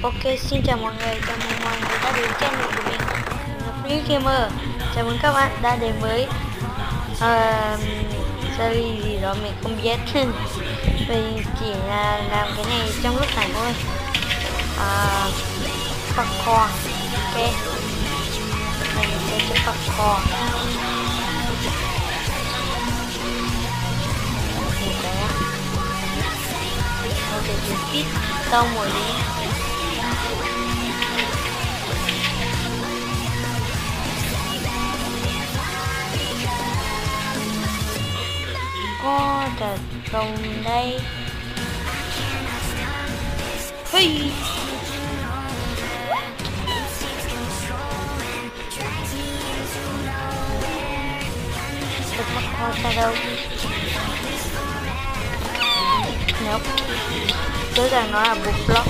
Ok, xin chào mọi người, chào mừng mọi người đã đến channel của mình, Free Gamer. Chào mừng các bạn đã đến với series gì đó mình không biết. Mình chỉ là làm cái này trong lúc rảnh thôi. Parkour, ok. Mình sẽ chơi parkour. Một cái speed tông rồi đi. Có thật không đây? Hey. Tôi mắc ho ra đâu? Nope. Tôi rằng nó là một block.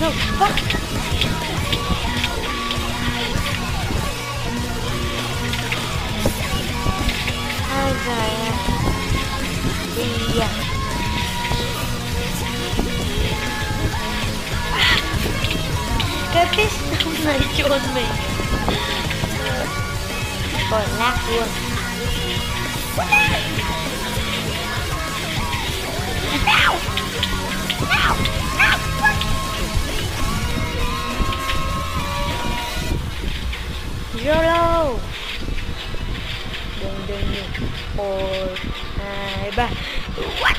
No, fuck. Ai giời à. Đi à. Cái piston này chôn mình. Còn nát luôn. No. No. No. YOLO. Đừng 1, 2, 3. What?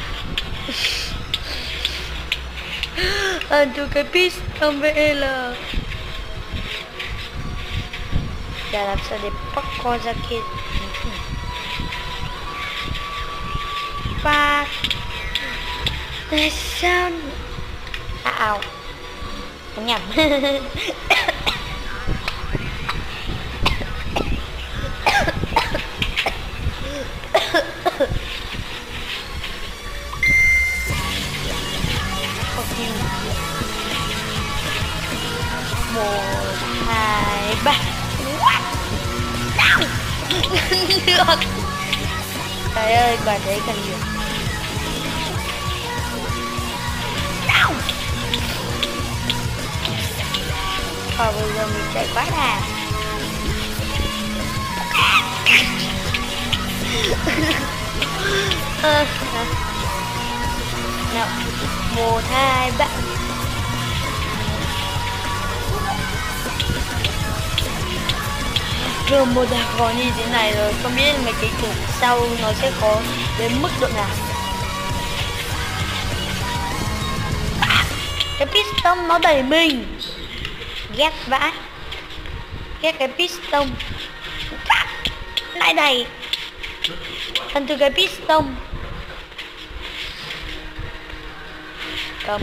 Anh cái piston VL. Đã làm sao để parkour ra kia? Và tại sao? Ảo. Nhầm. Một, hai, ba. What? No. Được. Trời ơi, quả đấy cần nhiều. No. Bây giờ mình chạy quá đà. Nào, 1, 2, 3. Rồi một đợt khó như thế này rồi, không biết mấy cái thủ sau nó sẽ khó đến mức độ nào. Cái piston nó đẩy mình. Ghét vãi. Ghét cái piston. Lại đẩy. Thành từ cái piston. Cấm.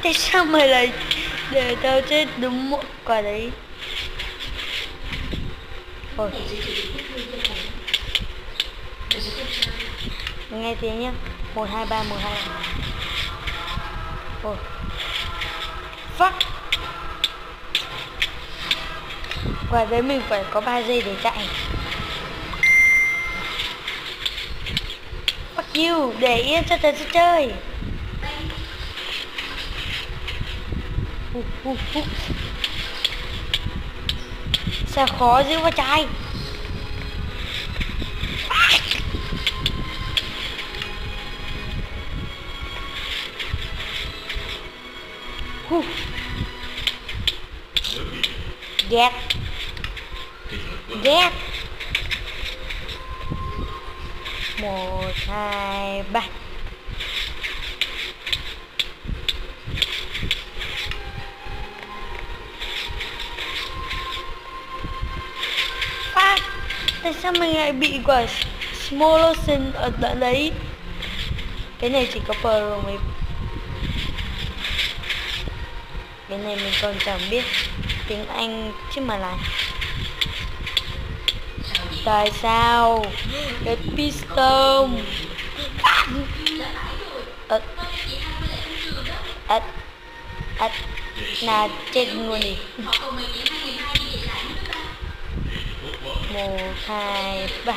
Tại sao mày lại để tao chết đúng một quả đấy? Nghe tiếng nhá. 1, 2, 3, 1, 2. Fuck. Quả đấy mình phải có 3 giây để chạy. Fuck you, để yên cho tớ chơi. Sao khó dữ quá trái. Ghét. Ghét. 1, 2, 3. Tại sao mình lại bị quả small ocean ở tận đấy? Cái này chỉ có pro mới. Cái này mình còn chẳng biết tiếng Anh chứ mà lại. Tại sao cái piston Là chết luôn đi. 1, 2, 3.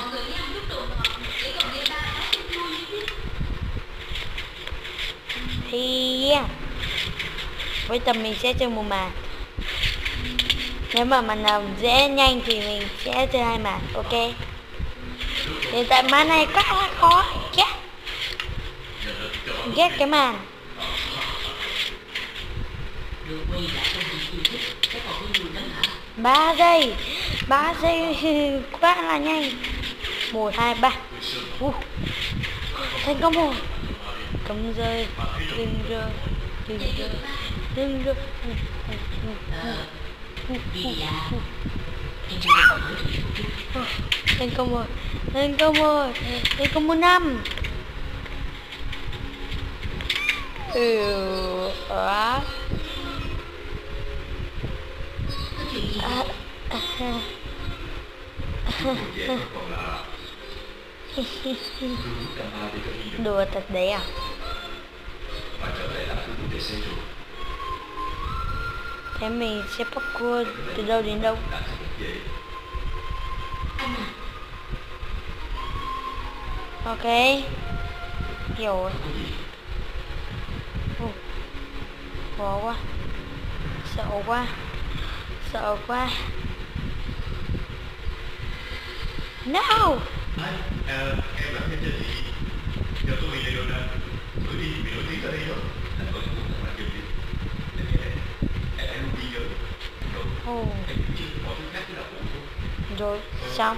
Thì với tầm mình sẽ chơi một màn. Nếu mà màn nào dễ nhanh thì mình sẽ chơi 2 màn. Ok. Hiện tại màn này quá là khó. Ghét cái màn 3 giây. 3 giây quá là nhanh. 1, 2, 3. Thành công rồi. Cấm rơi. Đừng rơi. Đừng rơi. Thành công rồi. Thành công 1 năm. Đùa thật đấy à? Thế mình sẽ parkour từ đâu đến đâu? Ok, hiểu rồi. Khó quá. Sợ quá. No. Em làm cái gì? Giờ tôi bị này rồi nè. Tôi đi bị nổi tiếng ở đây rồi. Anh vẫn muốn làm gì đi. Em đi rồi. Em chưa mọi thứ khác là phụ thôi. Rồi, xong.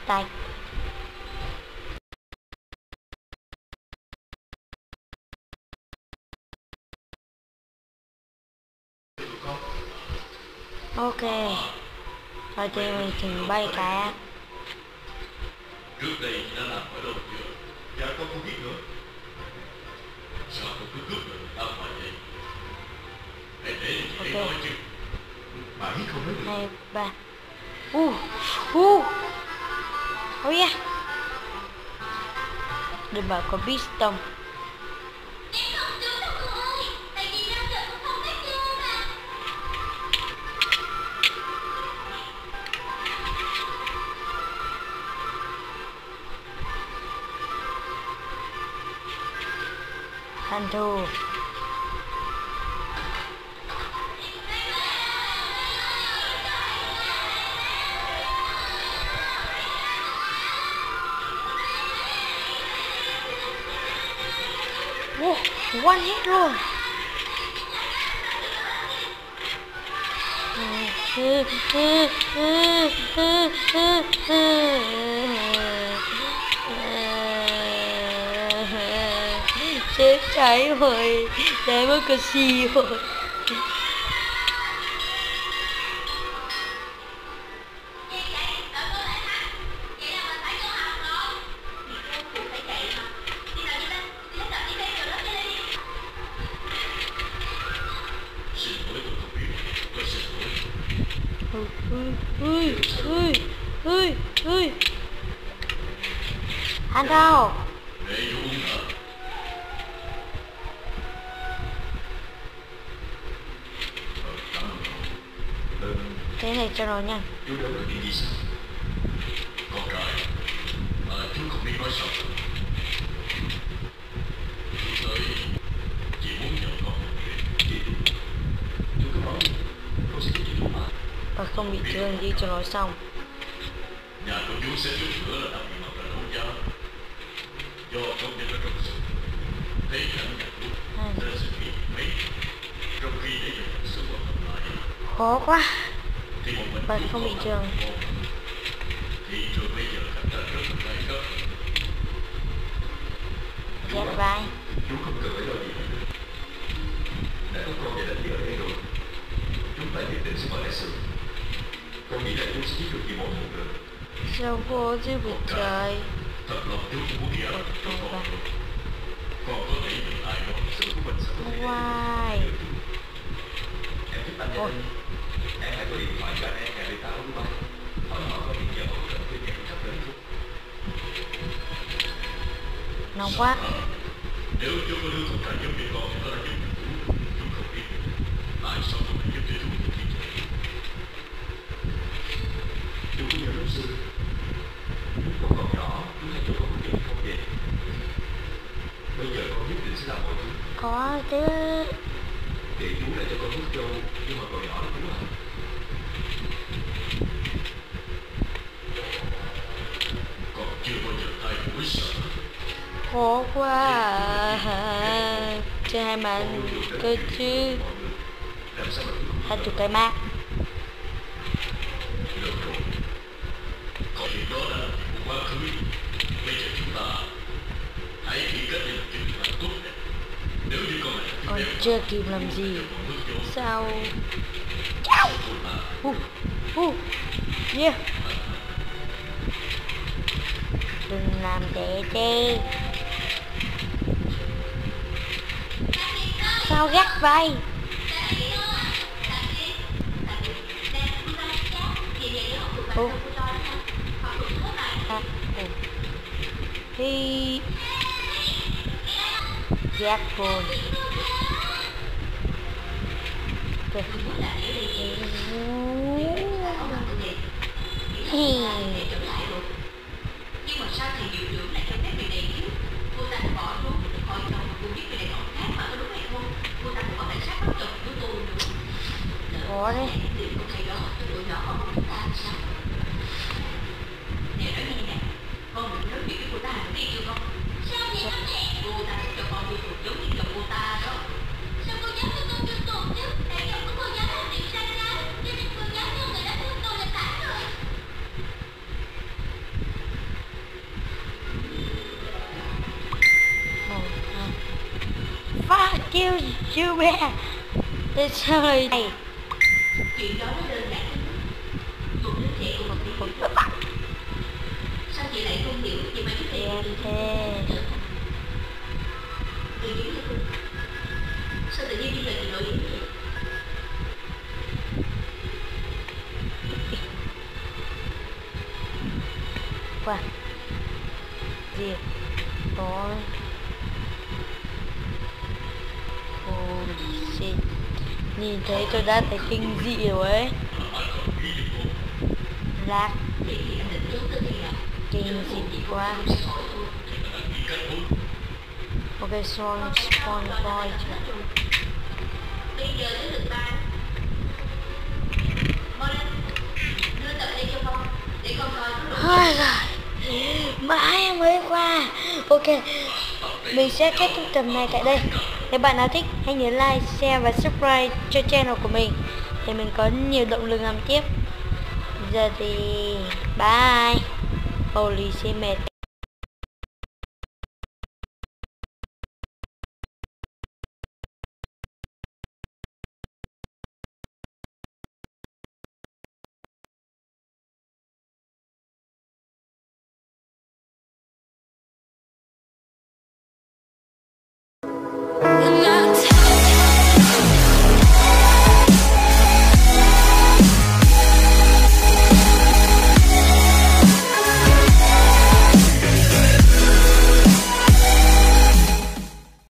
Tay. Ok. Rồi thì mình trình bày cái. Trước đây đã làm ở đâu chưa? Dạ con không biết nữa. Sao con cứ cướp người ta mà vậy? Hãy để chị nói chứ. Bà biết không nói được. 2, 3. Oh yeah. Đừng bảo có piston. Thành thù. One hit luôn. Chết cháy rồi. Đấy mới có gì rồi. Anh đâu? Thế này cho nó nhanh. Chú đâu có chuyện gì sao? Con trai, chú không biết nói sao. Chú tới, chỉ muốn nhờ con một chuyện. Chú cứ nói, con sẽ giúp chú mà. Và không bị thương đi cho nó xong. Nhà của chú sẽ chút nữa là làm gì mà là đấu giá. Do công nhân ở trong sự thấy cảnh nhạc chú nên sự việc mấy. Trong khi để cho sự quan tâm lại. Khó quá. Và không bị thương. Thị trường bây giờ cạnh tranh rất là gay gắt. Dạ bye. Chú không cần phải lo gì nữa. Đã có con và đánh ở đây rồi. Chúng ta nhất định sẽ mở lại sự. Con nghĩ là chú sẽ biết được gì mỗi một nữa. Sao vô chứ bị trời. Thật lòng chú cũng muốn nghĩ ẩn cho con rồi. Con có thể nhìn ai đó sự của mình sẽ có thể. Why? Em giúp anh nha. Em hãy có điện thoại cho anh em nhà người ta đúng không? Hỏi họ có hiện giờ hỗ trợ với việc sắp đến không? Nóng quá. Nếu chú có đứa con trai giúp việc con thì nó đã giúp. sao tôi lại giúp cho chú như thế? Chú có nhớ lúc xưa lúc con còn nhỏ chú hay cho con quyết định không vậy? Bây giờ con nhất định sẽ làm mọi thứ. Có chứ. Để chú lại cho con hút trâu nhưng mà còn nhỏ đó chú à. Con chưa bao giờ thay đổi sợ. Khó quá à. Chơi hai màn cơ chứ. Làm sao mà chú không 20 cái mát. được rồi. Còn chuyện đó đã là chuyện của quá khứ. Bây giờ chúng ta hãy ký kết để làm chuyện làm tốt đẹp. Nếu như con này Còn chưa kịp làm gì. Sao? Yeah. Đừng làm thế chứ. Sao gắt vậy? Hi. Gắt rồi. Nhưng mà sao thì điều dưỡng lại cho phép việc này chứ? Cô ta bỏ xuống khỏi chồng và cô biết việc này còn khác mà, có đúng hay không? Cô ta còn có cảnh sát bắt chồng của tôi nữa. Có đấy. Tìm con thầy đó cho tụi nhỏ mà chúng ta làm sao? Nè nói nghe nè, con đừng nói chuyện với cô ta hàng đi chưa con? Sao vậy con mẹ? Cô ta sẽ cho con vô tù giống như chồng cô ta đó. Sao cô dám cho con vô tù chứ? Tại chồng của cô dám làm chuyện sai trái, cho nên cô dám cho người đó thương cô là phải rồi. Fuck you, you bear. Tại sao lại này? Chuyện đó nó đơn giản lắm. Một đứa trẻ của một đứa trẻ. Sao chị lại không hiểu chị mà đứa trẻ Em thế. tự nhiên là sao tự nhiên đi về chị nội điểm vậy? Wow. Gì? Rồi. Holy shit. Nhìn thấy tôi đã thấy kinh dị rồi ấy. Lạc. Vậy thì anh định trốn tới khi nào? Kinh dị quá. Ok, spawn point. Bây giờ tới lượt ba. Mau lên. Đưa tờ đây cho con. Để con coi có đủ. Ôi giời. Mãi mới qua. Ok. Mình sẽ kết thúc tập này tại đây. Nếu bạn nào thích, hãy nhớ like, share và subscribe cho channel của mình để mình có nhiều động lực làm tiếp. Giờ thì bye. Holy shit mệt.